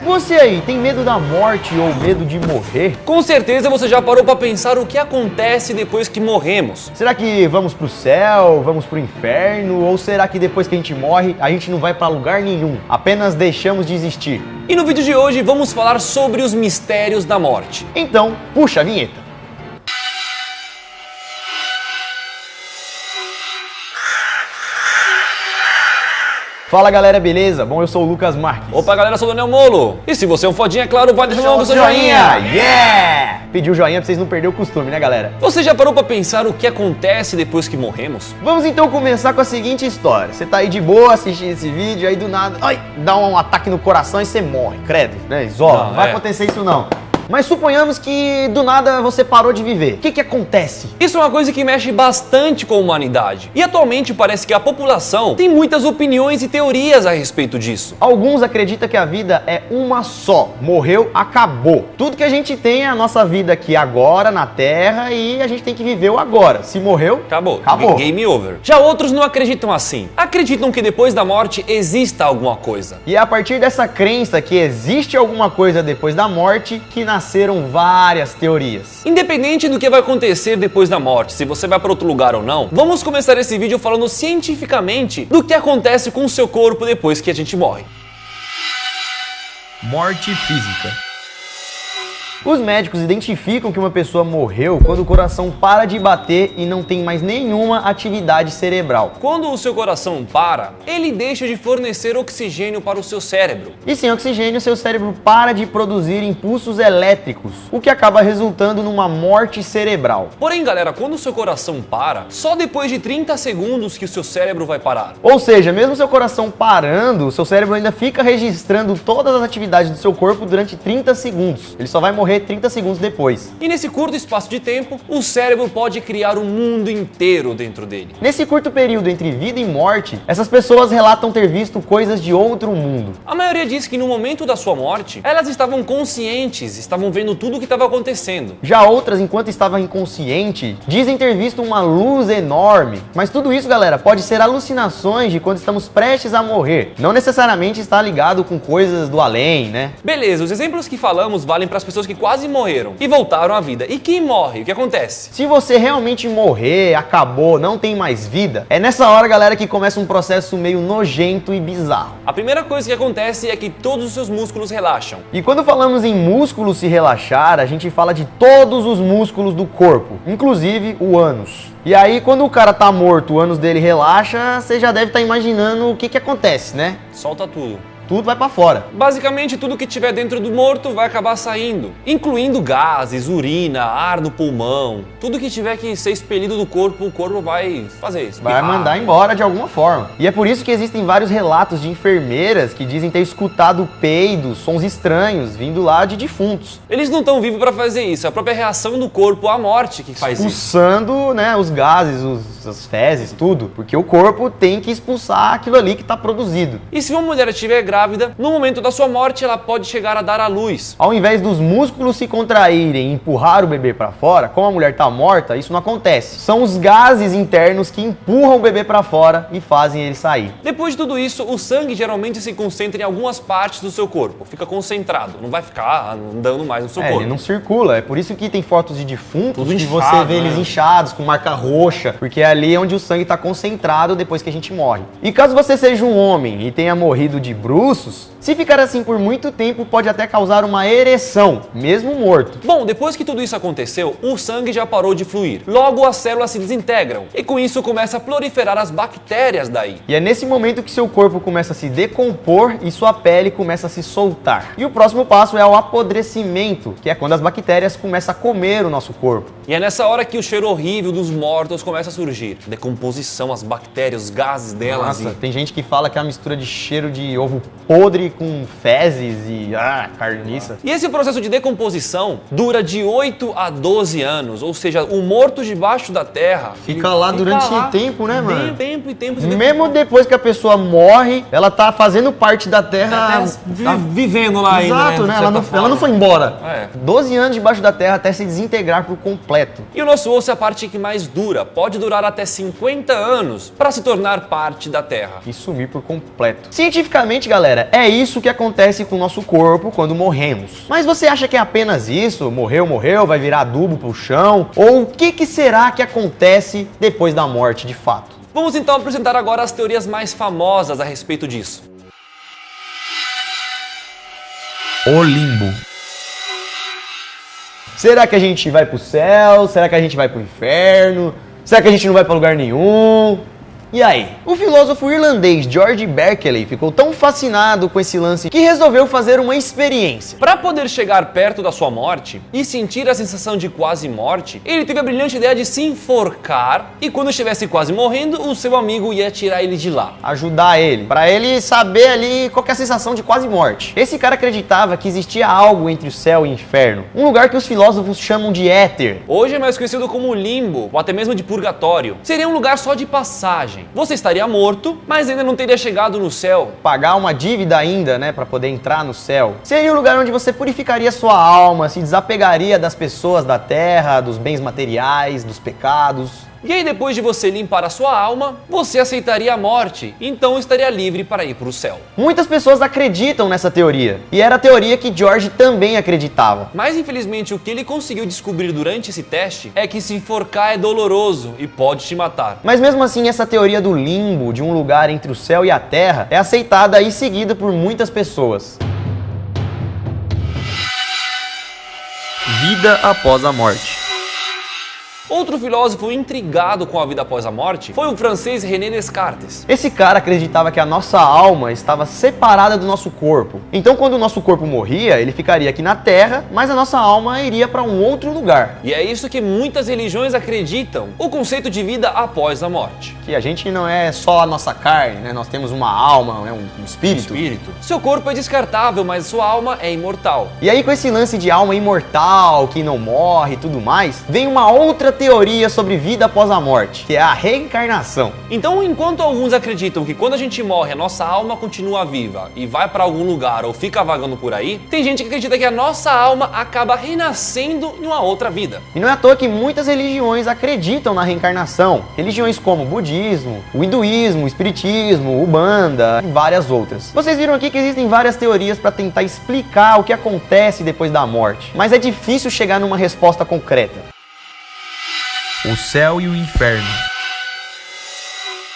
Você aí, tem medo da morte ou medo de morrer? Com certeza você já parou para pensar o que acontece depois que morremos. Será que vamos pro céu, vamos pro inferno? Ou será que depois que a gente morre, a gente não vai para lugar nenhum? Apenas deixamos de existir? E no vídeo de hoje vamos falar sobre os mistérios da morte. Então, puxa a vinheta. Fala galera, beleza? Bom, eu sou o Lucas Marques. Opa galera, eu sou o Daniel Molo. E se você é um fodinha, é claro, vai deixar o seu joinha. Yeah! Pediu joinha pra vocês não perderem o costume, né galera? Você já parou para pensar o que acontece depois que morremos? Vamos então começar com a seguinte história. Você tá aí de boa assistindo esse vídeo, aí do nada, ai, dá um ataque no coração e você morre, credo, né? Isola, não vai acontecer isso não. Mas suponhamos que do nada você parou de viver. O que acontece? Isso é uma coisa que mexe bastante com a humanidade. E atualmente parece que a população tem muitas opiniões e teorias a respeito disso. Alguns acreditam que a vida é uma só. Morreu, acabou. Tudo que a gente tem é a nossa vida aqui agora, na Terra, e a gente tem que viver o agora. Se morreu, acabou. Game over. Já outros não acreditam assim. Acreditam que depois da morte exista alguma coisa. E é a partir dessa crença que existe alguma coisa depois da morte que nasceram várias teorias. Independente do que vai acontecer depois da morte, se você vai para outro lugar ou não, vamos começar esse vídeo falando cientificamente do que acontece com o seu corpo depois que a gente morre. Morte física. Os médicos identificam que uma pessoa morreu quando o coração para de bater e não tem mais nenhuma atividade cerebral. Quando o seu coração para, ele deixa de fornecer oxigênio para o seu cérebro. E sem oxigênio, seu cérebro para de produzir impulsos elétricos, o que acaba resultando numa morte cerebral. Porém, galera, quando o seu coração para, só depois de 30 segundos que o seu cérebro vai parar. Ou seja, mesmo seu coração parando, seu cérebro ainda fica registrando todas as atividades do seu corpo durante 30 segundos. Ele só vai morrer 30 segundos depois. E nesse curto espaço de tempo, o cérebro pode criar um mundo inteiro dentro dele. Nesse curto período entre vida e morte, essas pessoas relatam ter visto coisas de outro mundo. A maioria diz que no momento da sua morte, elas estavam conscientes, estavam vendo tudo o que estava acontecendo. Já outras, enquanto estavam inconsciente, dizem ter visto uma luz enorme. Mas tudo isso, galera, pode ser alucinações de quando estamos prestes a morrer. Não necessariamente está ligado com coisas do além, né? Beleza, os exemplos que falamos valem para as pessoas que quase morreram e voltaram à vida. E quem morre? O que acontece? Se você realmente morrer, acabou, não tem mais vida, é nessa hora, galera, que começa um processo meio nojento e bizarro. A primeira coisa que acontece é que todos os seus músculos relaxam. E quando falamos em músculos se relaxar, a gente fala de todos os músculos do corpo, inclusive o ânus. E aí, quando o cara tá morto, o ânus dele relaxa, você já deve estar imaginando o que acontece, né? Solta tudo. Tudo vai pra fora. Basicamente, tudo que tiver dentro do morto vai acabar saindo, incluindo gases, urina, ar no pulmão. Tudo que tiver que ser expelido do corpo, o corpo vai fazer isso. Vai mandar embora de alguma forma. E é por isso que existem vários relatos de enfermeiras que dizem ter escutado peidos, sons estranhos, vindo lá de defuntos. Eles não estão vivos pra fazer isso, é a própria reação do corpo à morte que faz isso. Expulsando, né, os gases, as fezes, tudo. Porque o corpo tem que expulsar aquilo ali que tá produzido. E se uma mulher estiver grávida, no momento da sua morte ela pode chegar a dar à luz. Ao invés dos músculos se contraírem e empurrar o bebê para fora, como a mulher tá morta, isso não acontece. São os gases internos que empurram o bebê para fora e fazem ele sair. Depois de tudo isso, o sangue geralmente se concentra em algumas partes do seu corpo. Fica concentrado, não vai ficar andando mais no seu corpo. Ele não circula, é por isso que tem fotos de defuntos tudo que inchado, você vê eles inchados, com marca roxa, porque é ali onde o sangue tá concentrado depois que a gente morre. E caso você seja um homem e tenha morrido de bruxo, se ficar assim por muito tempo, pode até causar uma ereção, mesmo morto. Bom, depois que tudo isso aconteceu, o sangue já parou de fluir. Logo, as células se desintegram e com isso começa a proliferar as bactérias daí. E é nesse momento que seu corpo começa a se decompor e sua pele começa a se soltar. E o próximo passo é o apodrecimento, que é quando as bactérias começam a comer o nosso corpo. E é nessa hora que o cheiro horrível dos mortos começa a surgir. Decomposição, as bactérias, os gases delas. Nossa, tem gente que fala que é uma mistura de cheiro de ovo podre com fezes e carniça. E esse processo de decomposição dura de 8 a 12 anos, ou seja, o morto debaixo da terra fica lá durante tempo, né, mano? Tempo e tempo. Mesmo depois que a pessoa morre, ela tá fazendo parte da terra. Tá vivendo lá ainda. Exato, né? Ela não foi embora. É. 12 anos debaixo da terra até se desintegrar por completo. E o nosso osso é a parte que mais dura, pode durar até 50 anos para se tornar parte da terra. E sumir por completo. Cientificamente, galera, galera, é isso que acontece com o nosso corpo quando morremos. Mas você acha que é apenas isso? Morreu, vai virar adubo pro chão? Ou o que será que acontece depois da morte, de fato? Vamos então apresentar agora as teorias mais famosas a respeito disso. O limbo. Será que a gente vai pro céu? Será que a gente vai pro inferno? Será que a gente não vai pra lugar nenhum? E aí? O filósofo irlandês George Berkeley ficou tão fascinado com esse lance que resolveu fazer uma experiência. Para poder chegar perto da sua morte e sentir a sensação de quase morte, ele teve a brilhante ideia de se enforcar e quando estivesse quase morrendo, o seu amigo ia tirar ele de lá. Ajudar ele, para ele saber ali qual que é a sensação de quase morte. Esse cara acreditava que existia algo entre o céu e o inferno, um lugar que os filósofos chamam de éter. Hoje é mais conhecido como limbo, ou até mesmo de purgatório. Seria um lugar só de passagem. Você estaria morto, mas ainda não teria chegado no céu. Pagar uma dívida ainda, né, para poder entrar no céu. Seria um lugar onde você purificaria sua alma, se desapegaria das pessoas da terra, dos bens materiais, dos pecados. E aí depois de você limpar a sua alma, você aceitaria a morte, então estaria livre para ir para o céu. Muitas pessoas acreditam nessa teoria, e era a teoria que George também acreditava. Mas infelizmente o que ele conseguiu descobrir durante esse teste é que se enforcar é doloroso e pode te matar. Mas mesmo assim essa teoria do limbo, de um lugar entre o céu e a terra, é aceitada e seguida por muitas pessoas. Vida após a morte. Outro filósofo intrigado com a vida após a morte foi o francês René Descartes. Esse cara acreditava que a nossa alma estava separada do nosso corpo. Então quando o nosso corpo morria, ele ficaria aqui na Terra, mas a nossa alma iria para um outro lugar. E é isso que muitas religiões acreditam, o conceito de vida após a morte. Que a gente não é só a nossa carne, né? Nós temos uma alma, né? um espírito. Seu corpo é descartável, mas sua alma é imortal. E aí com esse lance de alma imortal, que não morre e tudo mais, vem uma outra teoria sobre vida após a morte, que é a reencarnação. Então, enquanto alguns acreditam que quando a gente morre, a nossa alma continua viva e vai para algum lugar ou fica vagando por aí, tem gente que acredita que a nossa alma acaba renascendo em uma outra vida. E não é à toa que muitas religiões acreditam na reencarnação. Religiões como o budismo, o hinduísmo, o espiritismo, o Umbanda e várias outras. Vocês viram aqui que existem várias teorias para tentar explicar o que acontece depois da morte, mas é difícil chegar numa resposta concreta. O céu e o inferno.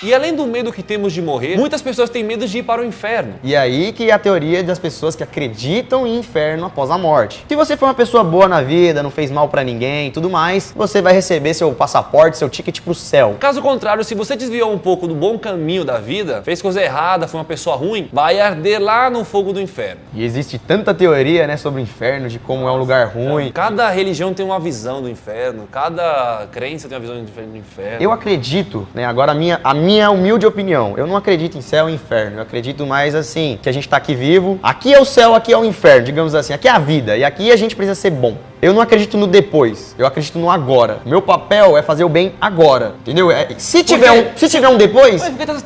E além do medo que temos de morrer, muitas pessoas têm medo de ir para o inferno. E aí que é a teoria das pessoas que acreditam em inferno após a morte. Se você for uma pessoa boa na vida, não fez mal pra ninguém e tudo mais, você vai receber seu passaporte, seu ticket pro céu. Caso contrário, se você desviou um pouco do bom caminho da vida, fez coisa errada, foi uma pessoa ruim, vai arder lá no fogo do inferno. E existe tanta teoria, né, sobre o inferno, de como é um lugar ruim. Cada religião tem uma visão do inferno, cada crença tem uma visão diferente do inferno. Eu acredito, né, agora a minha humilde opinião, eu não acredito em céu e inferno, eu acredito mais assim, que a gente tá aqui vivo, aqui é o céu, aqui é o inferno, digamos assim, aqui é a vida, e aqui a gente precisa ser bom. Eu não acredito no depois, eu acredito no agora. Meu papel é fazer o bem agora, entendeu? Se tiver um depois,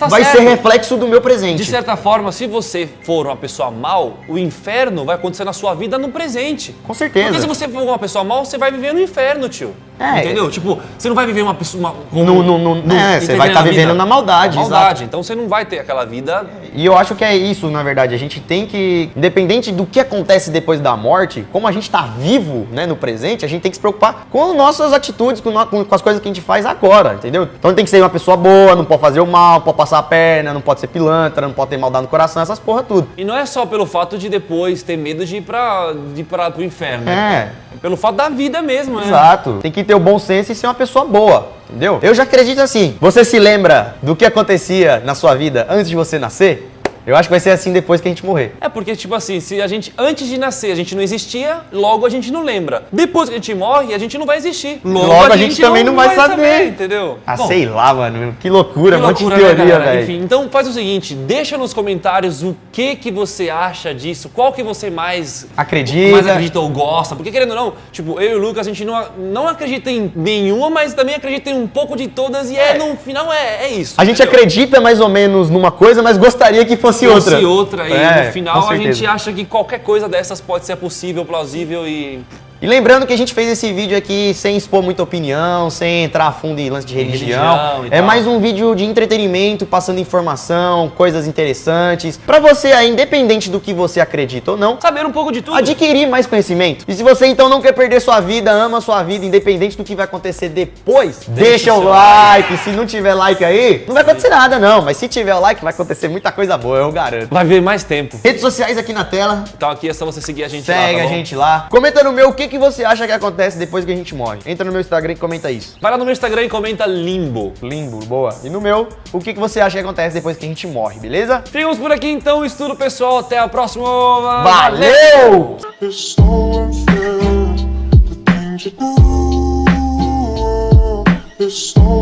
vai ser reflexo do meu presente. De certa forma, se você for uma pessoa mal, o inferno vai acontecer na sua vida no presente. Com certeza. Porque se você for uma pessoa mal, você vai viver no inferno, tio. Entendeu? Tipo, você não vai viver uma pessoa... você vai estar vivendo na maldade. Exato. Então você não vai ter aquela vida... E eu acho que é isso, na verdade. A gente tem que, independente do que acontece depois da morte, como a gente está vivo, né, no presente, a gente tem que se preocupar com nossas atitudes, com as coisas que a gente faz agora, entendeu? Então tem que ser uma pessoa boa, não pode fazer o mal, não pode passar a perna, não pode ser pilantra, não pode ter maldade no coração, essas porra tudo. E não é só pelo fato de depois ter medo de ir pro inferno, né? É pelo fato da vida mesmo, né? Exato. Tem que ter o bom senso e ser uma pessoa boa, entendeu? Eu já acredito assim. Você se lembra do que acontecia na sua vida antes de você nascer? Eu acho que vai ser assim depois que a gente morrer. É porque, tipo assim, se a gente, antes de nascer, a gente não existia, logo a gente não lembra. Depois que a gente morre, a gente não vai existir. Logo a gente também não vai saber. Entendeu? Bom, sei lá, mano. Que loucura, um monte de teoria, velho. Enfim, então faz o seguinte, deixa nos comentários o que você acha disso, qual que você mais acredita ou gosta. Porque, querendo ou não, tipo, eu e o Lucas, a gente não acredita em nenhuma, mas também acredita em um pouco de todas e no final é isso. A gente acredita mais ou menos numa coisa, mas gostaria que fosse outra. E no final a gente acha que qualquer coisa dessas pode ser possível, plausível e E lembrando que a gente fez esse vídeo aqui sem expor muita opinião, sem entrar a fundo em lance de religião. É mais um vídeo de entretenimento, passando informação, coisas interessantes, pra você aí, independente do que você acredita ou não, saber um pouco de tudo. Adquirir mais conhecimento. E se você então não quer perder sua vida, ama sua vida, independente do que vai acontecer depois, deixa o like. Se não tiver like aí, não vai acontecer nada não, mas se tiver o like, vai acontecer muita coisa boa, eu garanto. Vai ver mais tempo. Redes sociais aqui na tela. Então aqui é só você seguir a gente lá, Segue a gente lá. Comenta no meu o que você acha que acontece depois que a gente morre. Entra no meu Instagram e comenta isso. Vai lá no meu Instagram e comenta limbo. Limbo, boa. E no meu, o que você acha que acontece depois que a gente morre, beleza? Ficamos por aqui então, estudo pessoal. Até a próxima. Valeu! It's so unfair, the things you do. It's so